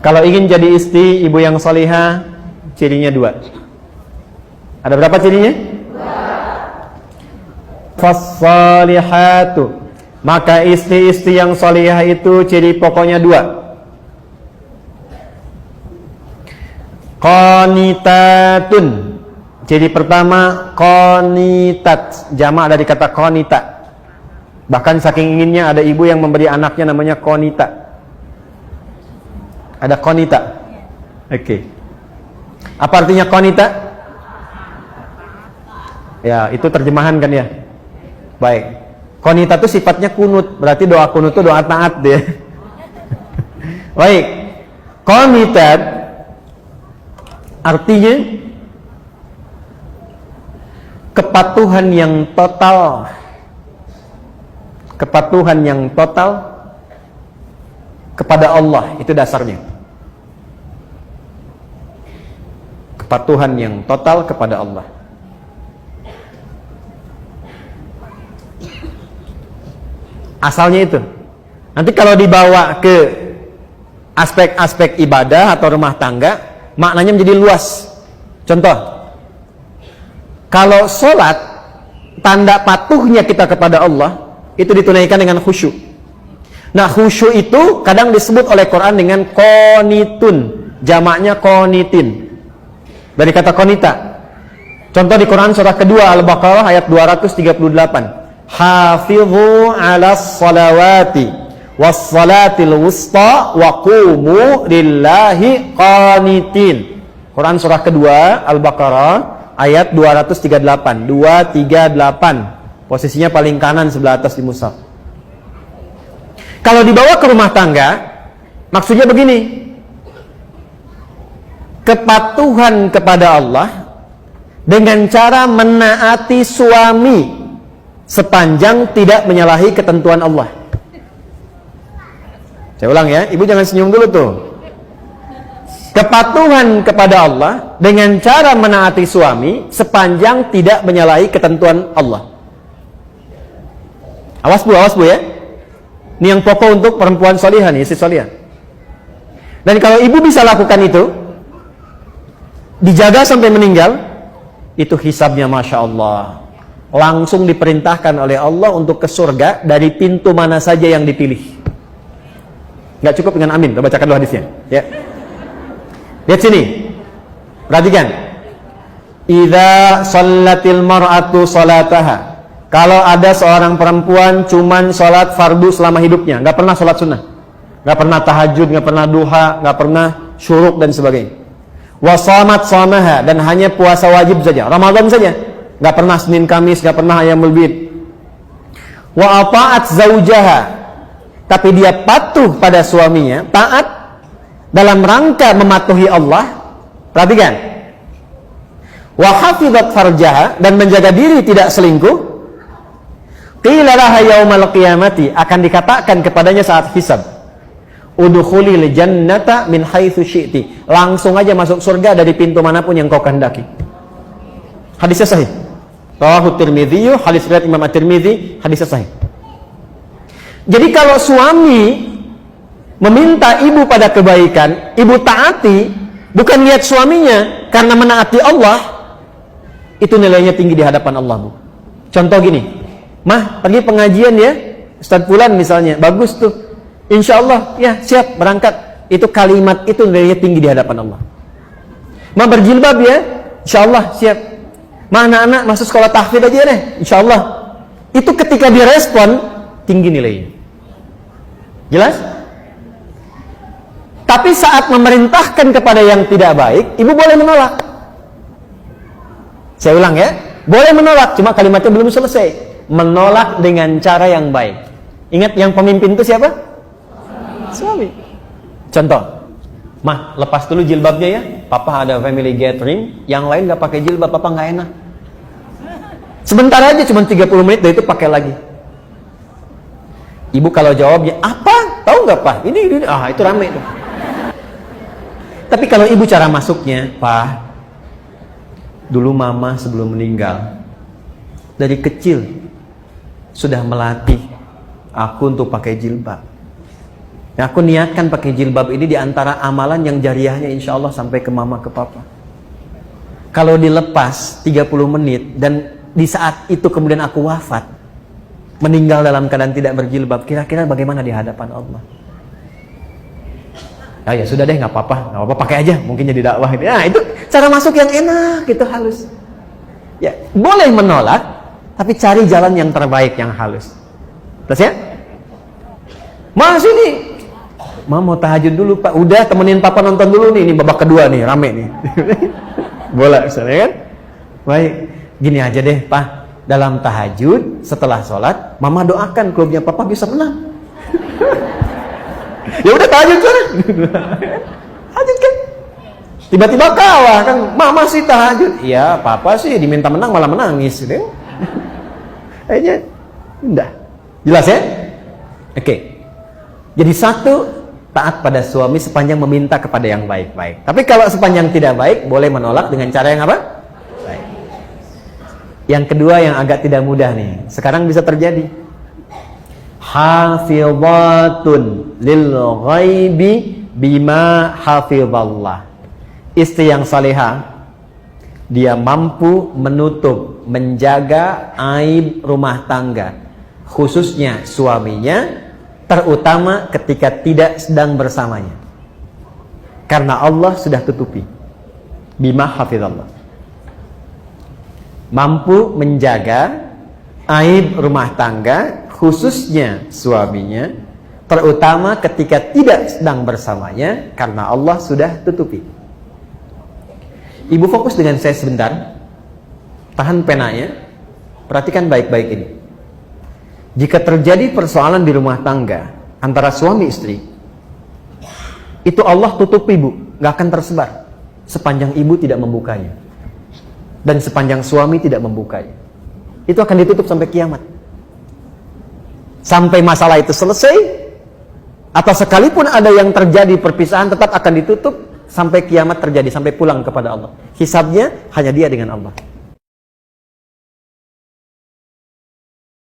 Kalau ingin jadi istri ibu yang salihah, cirinya 2. Ada berapa cirinya? 2. Fassalihatu, maka istri-istri yang salihah itu ciri pokoknya 2. Qanitatun, ciri pertama qanitat, jamak dari kata qanita. Bahkan saking inginnya ada ibu yang memberi anaknya namanya qanita. Ada qanita. Oke. Apa artinya qanita? Ya, itu terjemahan kan ya. Baik. Qanita itu sifatnya kunut, berarti doa kunut itu doa taat dia. Baik. Qanitat artinya kepatuhan yang total. Kepatuhan yang total kepada Allah, itu dasarnya. Kepatuhan yang total kepada Allah. Asalnya itu. Nanti kalau dibawa ke aspek-aspek ibadah atau rumah tangga, maknanya menjadi luas. Contoh, kalau sholat, tanda patuhnya kita kepada Allah itu ditunaikan dengan khusyuk. Nah, khusyuk itu kadang disebut oleh Quran dengan qanitun, jamaknya qanitin, dari kata qanita. Contoh di Quran surah kedua Al-Baqarah ayat 238. Hafidhu 'alas salawati was salatil wusta wa qumu lillahi qanitin. Quran surah kedua Al-Baqarah ayat 238. 238. Posisinya paling kanan sebelah atas di mushaf. Kalau dibawa ke rumah tangga, maksudnya begini. Kepatuhan kepada Allah dengan cara menaati suami sepanjang tidak menyalahi ketentuan Allah. Saya ulang ya, ibu jangan senyum dulu tuh. Kepatuhan kepada Allah dengan cara menaati suami sepanjang tidak menyalahi ketentuan Allah. Awas bu ya. Ini yang pokok untuk perempuan solihah nih, istri solihah. Dan kalau ibu bisa lakukan itu, dijaga sampai meninggal, itu hisabnya Masya Allah. Langsung diperintahkan oleh Allah untuk ke surga dari pintu mana saja yang dipilih. Nggak cukup dengan amin, kita bacakan dulu hadisnya. Ya. Lihat sini, perhatikan. Idza shallatil mar'atu salataha. Kalau ada seorang perempuan cuman sholat fardu selama hidupnya, nggak pernah sholat sunnah, nggak pernah tahajud, nggak pernah duha, nggak pernah syuruk dan sebagainya. Wa shamat shamaha, dan hanya puasa wajib saja, Ramadan saja, nggak pernah Senin Kamis, nggak pernah Ayyamul Bid. Wa ata'at zaujaha, tapi dia patuh pada suaminya, taat dalam rangka mematuhi Allah. Perhatikan. Wa hafizat farjaha, dan menjaga diri tidak selingkuh. Qila laha yaumal qiyamati, akan dikatakan kepadanya saat hisab, udkhulil jannata min haitsu syi'ti, langsung aja masuk surga dari pintu manapun yang kau kehendaki. Hadisnya sahih. Rawahu Tirmidzi, hadis riwayat Imam At-Tirmidzi, hadisnya sahih. Jadi kalau suami meminta ibu pada kebaikan, ibu taati, bukan niat suaminya karena menaati Allah, itu nilainya tinggi di hadapan Allah, Bu. Contoh gini, Mah, pergi pengajian ya, Ustadz Fulan misalnya, bagus tuh, insya Allah, ya siap berangkat. Itu kalimat itu nilainya tinggi di hadapan Allah. Mah berjilbab ya, insya Allah siap. Mah anak-anak masuk sekolah tahfidz aja deh, insya Allah. Itu ketika dia respon, tinggi nilainya. Jelas? Tapi saat memerintahkan kepada yang tidak baik, ibu boleh menolak. Saya ulang ya, boleh menolak, cuma kalimatnya belum selesai. Menolak dengan cara yang baik. Ingat yang pemimpin itu siapa? Suami. Contoh, Mah, lepas dulu jilbabnya ya, Papa ada family gathering, yang lain gak pakai jilbab, Papa gak enak. Sebentar aja, cuma 30 menit, dari itu pakai lagi. Ibu kalau jawabnya, apa? Tahu gak Pak? Ini, itu rame tuh. Tapi kalau ibu cara masuknya, Pak, dulu Mama sebelum meninggal, dari kecil sudah melatih aku untuk pakai jilbab. Nah, aku niatkan pakai jilbab ini di antara amalan yang jariahnya insya Allah sampai ke mama, ke papa. Kalau dilepas 30 menit dan di saat itu kemudian aku wafat, meninggal dalam keadaan tidak berjilbab, kira-kira bagaimana di hadapan Allah? Ya sudah deh, nggak apa-apa, pakai aja, mungkin jadi dakwah. Nah, itu cara masuk yang enak, gitu, halus. Ya, boleh menolak, tapi cari jalan yang terbaik, yang halus. Terus ya? Mas ini, Mama mau tahajud dulu Pak. Udah, temenin Papa nonton dulu nih, ini babak kedua nih, rame nih. Bola misalnya kan? Baik, gini aja deh Pak. Dalam tahajud, setelah sholat, Mama doakan klubnya Papa bisa menang. Ya udah tahajud kan? Tahajud kan? Tiba-tiba kalah kan? Mama sih tahajud. Iya, Papa sih diminta menang malah menangis, gitu. Kayaknya udah. Jelas ya? Oke. Jadi satu, taat pada suami sepanjang meminta kepada yang baik-baik. Tapi kalau sepanjang tidak baik, boleh menolak dengan cara yang apa? Baik. Yang kedua yang agak tidak mudah nih. Sekarang bisa terjadi. Hafizatun lil ghaibi bima hafizallah. Istri yang salihah, dia mampu menutup, menjaga aib rumah tangga, khususnya suaminya, terutama ketika tidak sedang bersamanya. Karena Allah sudah tutupi. Bima hafizallah. Mampu menjaga aib rumah tangga, khususnya suaminya, terutama ketika tidak sedang bersamanya, karena Allah sudah tutupi. Ibu fokus dengan saya sebentar. Tahan penanya. Perhatikan baik-baik ini. Jika terjadi persoalan di rumah tangga antara suami istri, itu Allah tutup ibu, gak akan tersebar sepanjang ibu tidak membukanya, dan sepanjang suami tidak membukanya. Itu akan ditutup sampai kiamat, sampai masalah itu selesai, atau sekalipun ada yang terjadi perpisahan, tetap akan ditutup sampai kiamat terjadi, sampai pulang kepada Allah. Hisabnya hanya dia dengan Allah.